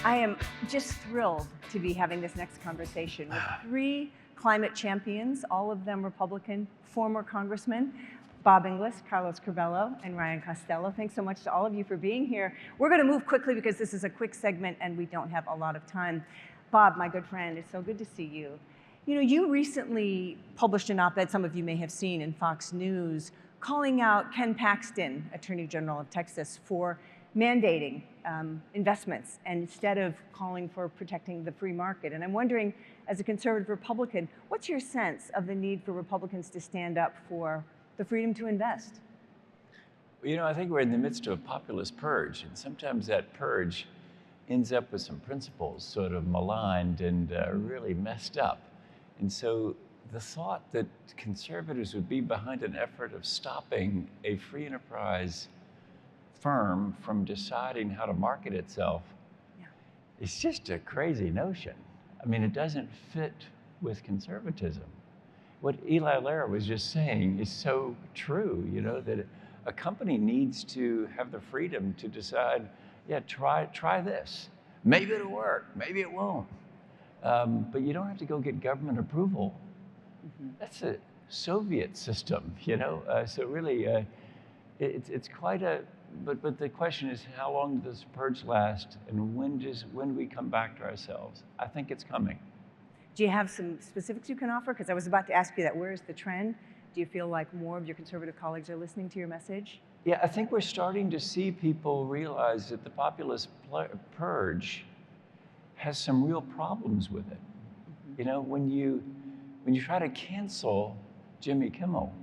I am just thrilled to be having this next conversation with three climate champions, all of them Republican, former congressmen, Bob Inglis, Curbelo, and Ryan Costello. Thanks so much to all of you for being here. We're going to move quickly because this is a quick segment and we don't have a lot of time. Bob, my good friend, it's so good to see you. You know, you recently published an op-ed, some of you may have seen in Fox News, calling out Ken Paxton, Attorney General of Texas, for mandating investments and instead of calling for protecting the free market. And I'm wondering, as a conservative Republican, what's your sense of the need for Republicans to stand up for the freedom to invest? You know, I think we're in the midst of a populist purge, and sometimes that purge ends up with some principles sort of maligned and really messed up. And so the thought that conservatives would be behind an effort of stopping a free enterprise firm from deciding how to market itself is just a crazy notion. I mean, it doesn't fit with conservatism. What Eli Lehrer was just saying is so true, you know, that a company needs to have the freedom to decide, yeah, try this. Maybe it'll work, maybe it won't. But you don't have to go get government approval. That's a Soviet system, you know? So really, it's quite a, but the question is, how long does this purge last, and when do we come back to ourselves? I think it's coming. Do you have some specifics you can offer? Because I was about to ask you that. Where is the trend? Do you feel like more of your conservative colleagues are listening to your message? Yeah, I think we're starting to see people realize that the populist purge has some real problems with it. You know, when you try to cancel Jimmy Kimmel,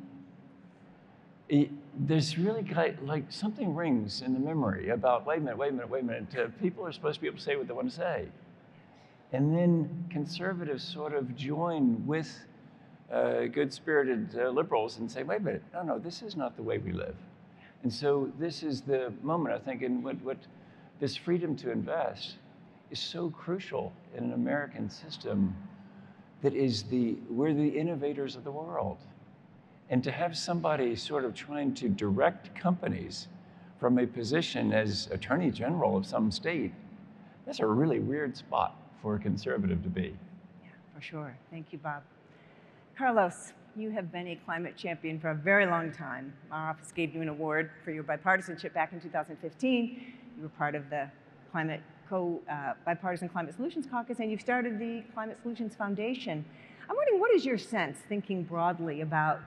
there's really like something rings in the memory about, wait a minute, people are supposed to be able to say what they want to say. And then conservatives sort of join with good-spirited liberals and say, wait a minute, no, this is not the way we live. And so this is the moment, I think, in what this freedom to invest is so crucial in an American system that is we're the innovators of the world. And to have somebody sort of trying to direct companies from a position as Attorney General of some state, that's a really weird spot for a conservative to be. Yeah, for sure. Thank you, Bob. Carlos, you have been a climate champion for a very long time. Our office gave you an award for your bipartisanship back in 2015. You were part of the Bipartisan Climate Solutions Caucus, and you've started the Climate Solutions Foundation. I'm wondering, what is your sense, thinking broadly about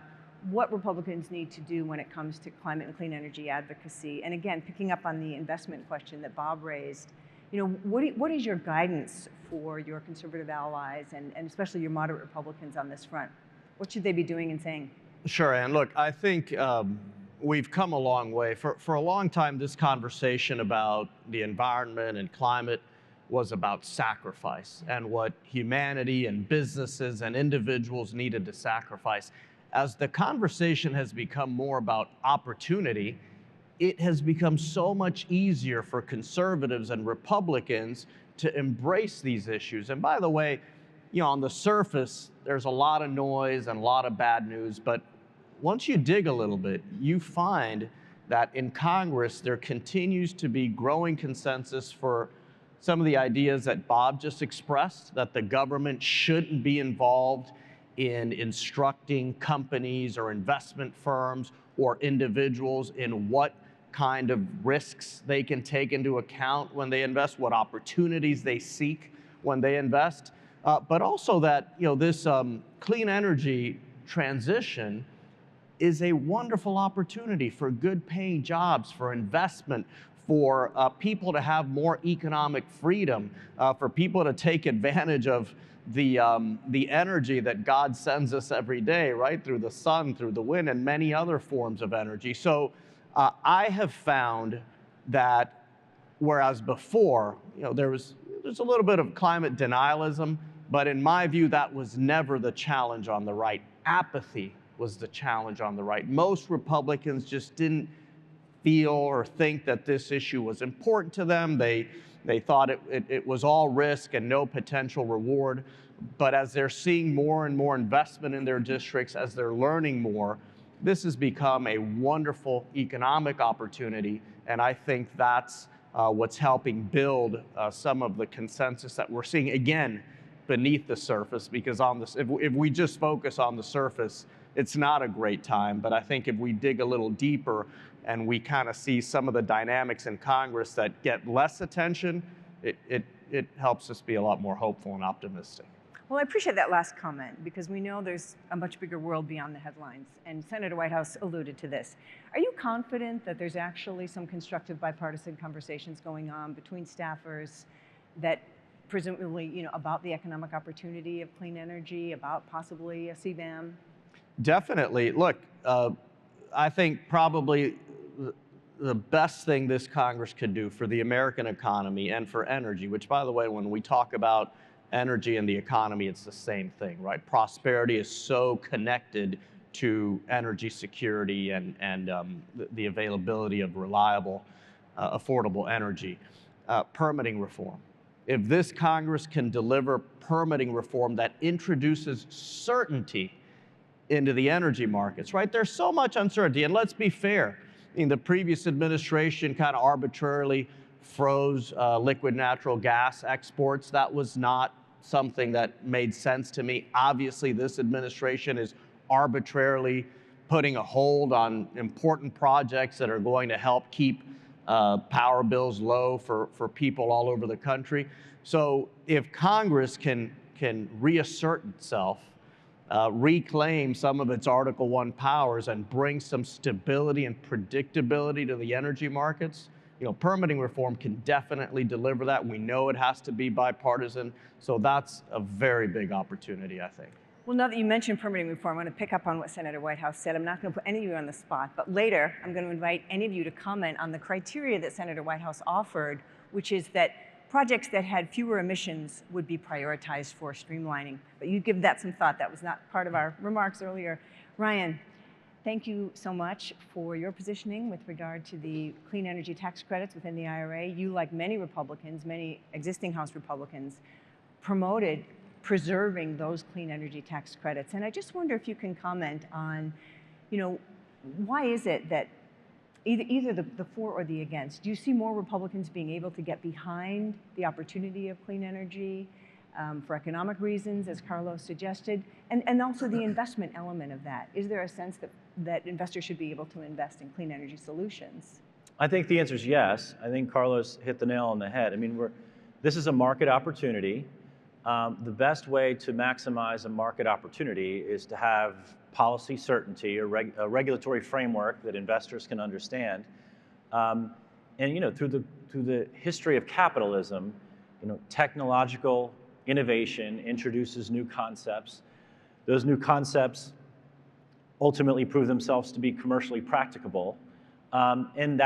what Republicans need to do when it comes to climate and clean energy advocacy? And again, picking up on the investment question that Bob raised, you know, what is your guidance for your conservative allies and especially your moderate Republicans on this front? What should they be doing and saying? Sure, Ann. Look, I think we've come a long way. For a long time, this conversation about the environment and climate was about sacrifice and what humanity and businesses and individuals needed to sacrifice. As the conversation has become more about opportunity, it has become so much easier for conservatives and Republicans to embrace these issues. And by the way, you know, on the surface, there's a lot of noise and a lot of bad news, but once you dig a little bit, you find that in Congress, there continues to be growing consensus for some of the ideas that Bob just expressed, that the government shouldn't be involved in instructing companies or investment firms or individuals in what kind of risks they can take into account when they invest, what opportunities they seek when they invest, but also that, you know, this clean energy transition is a wonderful opportunity for good paying jobs, for investment, for people to have more economic freedom, for people to take advantage of the energy that God sends us every day, right? Through the sun, through the wind, and many other forms of energy. So I have found that whereas before, you know, there's a little bit of climate denialism, but in my view, that was never the challenge on the right. Apathy was the challenge on the right. Most Republicans just didn't feel or think that this issue was important to them. They thought it was all risk and no potential reward. But as they're seeing more and more investment in their districts, as they're learning more, this has become a wonderful economic opportunity. And I think that's what's helping build some of the consensus that we're seeing, again, beneath the surface, because on this, if we just focus on the surface, it's not a great time. But I think if we dig a little deeper and we kind of see some of the dynamics in Congress that get less attention, it helps us be a lot more hopeful and optimistic. Well, I appreciate that last comment, because we know there's a much bigger world beyond the headlines, and Senator Whitehouse alluded to this. Are you confident that there's actually some constructive bipartisan conversations going on between staffers that presumably, about the economic opportunity of clean energy, about possibly a CBAM? Definitely. Look, I think probably the best thing this Congress could do for the American economy and for energy, which, by the way, when we talk about energy and the economy, it's the same thing, right? Prosperity is so connected to energy security and the availability of reliable, affordable energy. Permitting reform. If this Congress can deliver permitting reform that introduces certainty into the energy markets, right? There's so much uncertainty, and let's be fair. The previous administration kind of arbitrarily froze liquid natural gas exports. That was not something that made sense to me. Obviously, this administration is arbitrarily putting a hold on important projects that are going to help keep power bills low for people all over the country. So if Congress can reassert itself, reclaim some of its Article I powers and bring some stability and predictability to the energy markets, permitting reform can definitely deliver that. We know it has to be bipartisan, so that's a very big opportunity, I think. Well, now that you mentioned permitting reform, I'm going to pick up on what Senator Whitehouse said. I'm not going to put any of you on the spot, but later I'm going to invite any of you to comment on the criteria that Senator Whitehouse offered, which is that projects that had fewer emissions would be prioritized for streamlining. But you give that some thought. That was not part of our remarks earlier. Ryan, thank you so much for your positioning with regard to the clean energy tax credits within the IRA. You, like many Republicans, many existing House Republicans, promoted preserving those clean energy tax credits. And I just wonder if you can comment on, why is it that either the for or the against, do you see more Republicans being able to get behind the opportunity of clean energy for economic reasons, as Carlos suggested, and also the investment element of that? Is there a sense that investors should be able to invest in clean energy solutions? I think the answer is yes. I think Carlos hit the nail on the head. I mean, this is a market opportunity. The best way to maximize a market opportunity is to have policy certainty, a regulatory framework that investors can understand. And through the history of capitalism, technological innovation introduces new concepts. Those new concepts ultimately prove themselves to be commercially practicable. And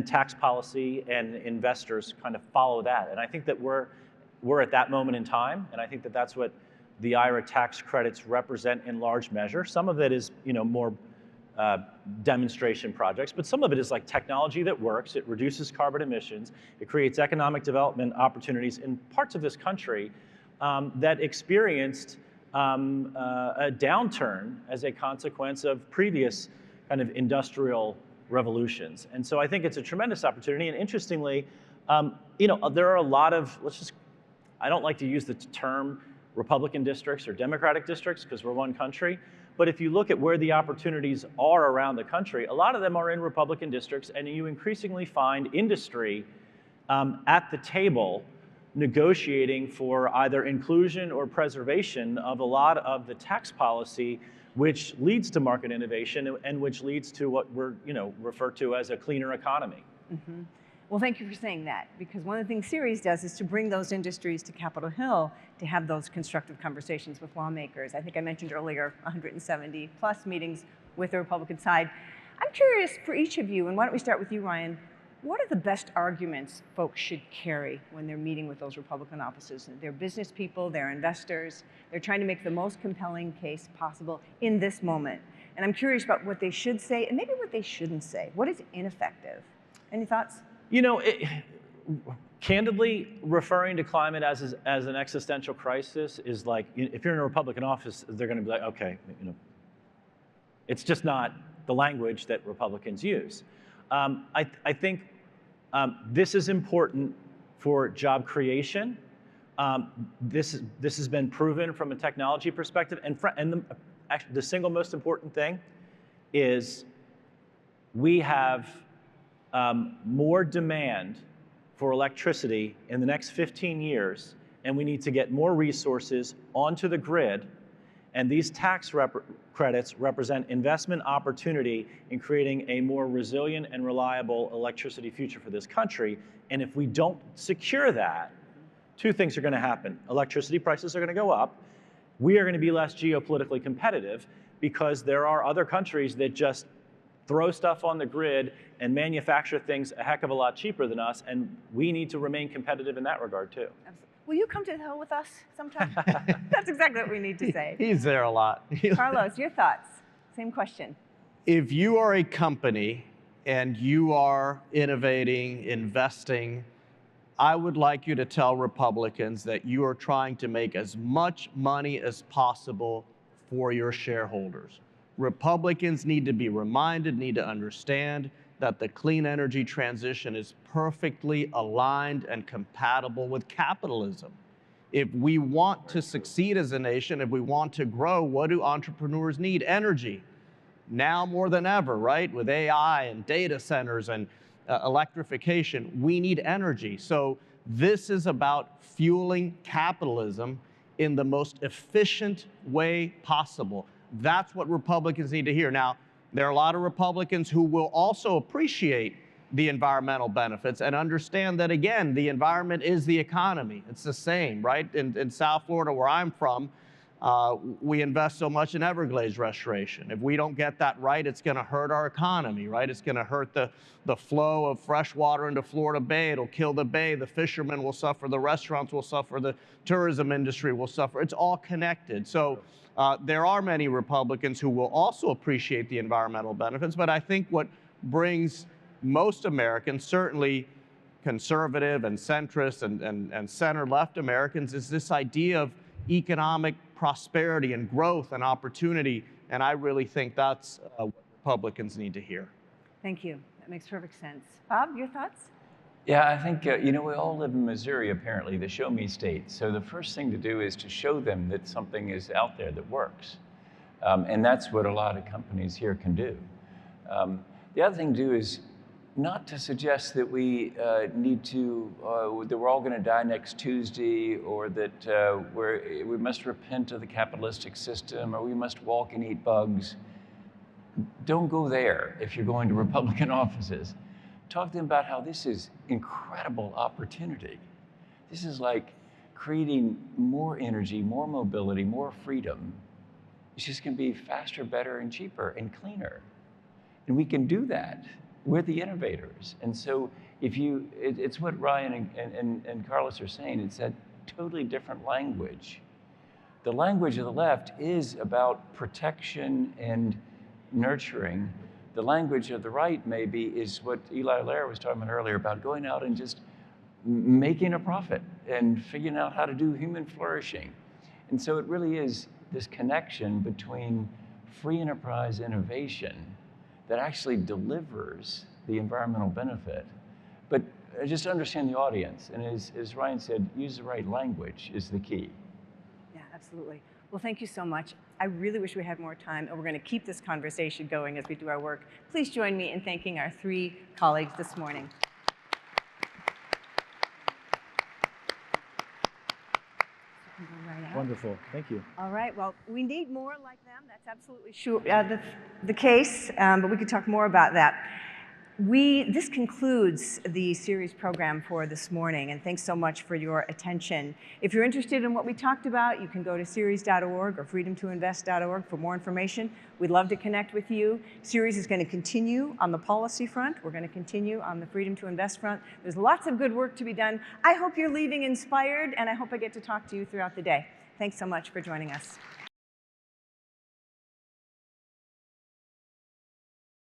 tax policy and investors kind of follow that. And I think that we're at that moment in time, and I think that that's what the IRA tax credits represent in large measure. Some of it is, more demonstration projects, but some of it is like technology that works. It reduces carbon emissions. It creates economic development opportunities in parts of this country that experienced a downturn as a consequence of previous kind of industrial revolutions. And so I think it's a tremendous opportunity. And interestingly, there are a lot of, I don't like to use the term Republican districts or Democratic districts because we're one country. But if you look at where the opportunities are around the country, a lot of them are in Republican districts, and you increasingly find industry at the table negotiating for either inclusion or preservation of a lot of the tax policy, which leads to market innovation and which leads to what we're refer to as a cleaner economy. Mm-hmm. Well, thank you for saying that, because one of the things Ceres does is to bring those industries to Capitol Hill to have those constructive conversations with lawmakers. I think I mentioned earlier 170 plus meetings with the Republican side. I'm curious for each of you, and why don't we start with you, Ryan, what are the best arguments folks should carry when they're meeting with those Republican offices? They're business people, they're investors, they're trying to make the most compelling case possible in this moment. And I'm curious about what they should say and maybe what they shouldn't say. What is ineffective? Any thoughts? Candidly, referring to climate as an existential crisis is like, if you're in a Republican office, they're going to be like, okay, it's just not the language that Republicans use. I think This is important for job creation. This has been proven from a technology perspective. And actually, the single most important thing is we have more demand for electricity in the next 15 years, and we need to get more resources onto the grid. And these tax credits represent investment opportunity in creating a more resilient and reliable electricity future for this country. And if we don't secure that, two things are going to happen. Electricity prices are going to go up. We are going to be less geopolitically competitive because there are other countries that just throw stuff on the grid and manufacture things a heck of a lot cheaper than us, and we need to remain competitive in that regard too. Absolutely. Will you come to the Hill with us sometime? That's exactly what we need to say. He's there a lot. Carlos, your thoughts? Same question. If you are a company and you are innovating, investing, I would like you to tell Republicans that you are trying to make as much money as possible for your shareholders. Republicans need to be reminded, need to understand that the clean energy transition is perfectly aligned and compatible with capitalism. If we want to succeed as a nation, if we want to grow, what do entrepreneurs need? Energy. Now more than ever, right? With AI and data centers and electrification, we need energy. So this is about fueling capitalism in the most efficient way possible. That's what Republicans need to hear. Now, there are a lot of Republicans who will also appreciate the environmental benefits and understand that, again, the environment is the economy. It's the same, right? In South Florida, where I'm from, we invest so much in Everglades restoration. If we don't get that right, it's going to hurt our economy, right? It's going to hurt the flow of fresh water into Florida Bay. It'll kill the bay. The fishermen will suffer. The restaurants will suffer. The tourism industry will suffer. It's all connected. So there are many Republicans who will also appreciate the environmental benefits, but I think what brings most Americans, certainly conservative and centrist and center-left Americans, is this idea of economic prosperity and growth and opportunity, and I really think that's what Republicans need to hear. Thank you. That makes perfect sense. Bob, your thoughts? Yeah, I think, you know, we all live in Missouri, apparently, the show me state. So the first thing to do is to show them that something is out there that works. And that's what a lot of companies here can do. The other thing to do is not to suggest that we need to, that we're all going to die next Tuesday, or that we must repent of the capitalistic system, or we must walk and eat bugs. Don't go there if you're going to Republican offices. Talk to them about how this is incredible opportunity. This is like creating more energy, more mobility, more freedom. It's just going to be faster, better, and cheaper, and cleaner. And we can do that. We're the innovators. And so if you, it's what Ryan and Carlos are saying, it's that totally different language. The language of the left is about protection and nurturing. The language of the right, maybe, is what Eli Lair was talking about earlier, about going out and just making a profit and figuring out how to do human flourishing. And so it really is this connection between free enterprise innovation that actually delivers the environmental benefit. But just understand the audience, and as Ryan said, use the right language is the key. Yeah, absolutely. Well, thank you so much. I really wish we had more time, and we're going to keep this conversation going as we do our work. Please join me in thanking our three colleagues this morning. Wonderful. Thank you. All right. Well, we need more like them. That's absolutely sure the case, but we could talk more about that. This concludes the Ceres program for this morning, and thanks so much for your attention. If you're interested in what we talked about, you can go to ceres.org or freedomtoinvest.org for more information. We'd love to connect with you. Ceres is going to continue on the policy front. We're going to continue on the Freedom to Invest front. There's lots of good work to be done. I hope you're leaving inspired, and I hope I get to talk to you throughout the day. Thanks so much for joining us.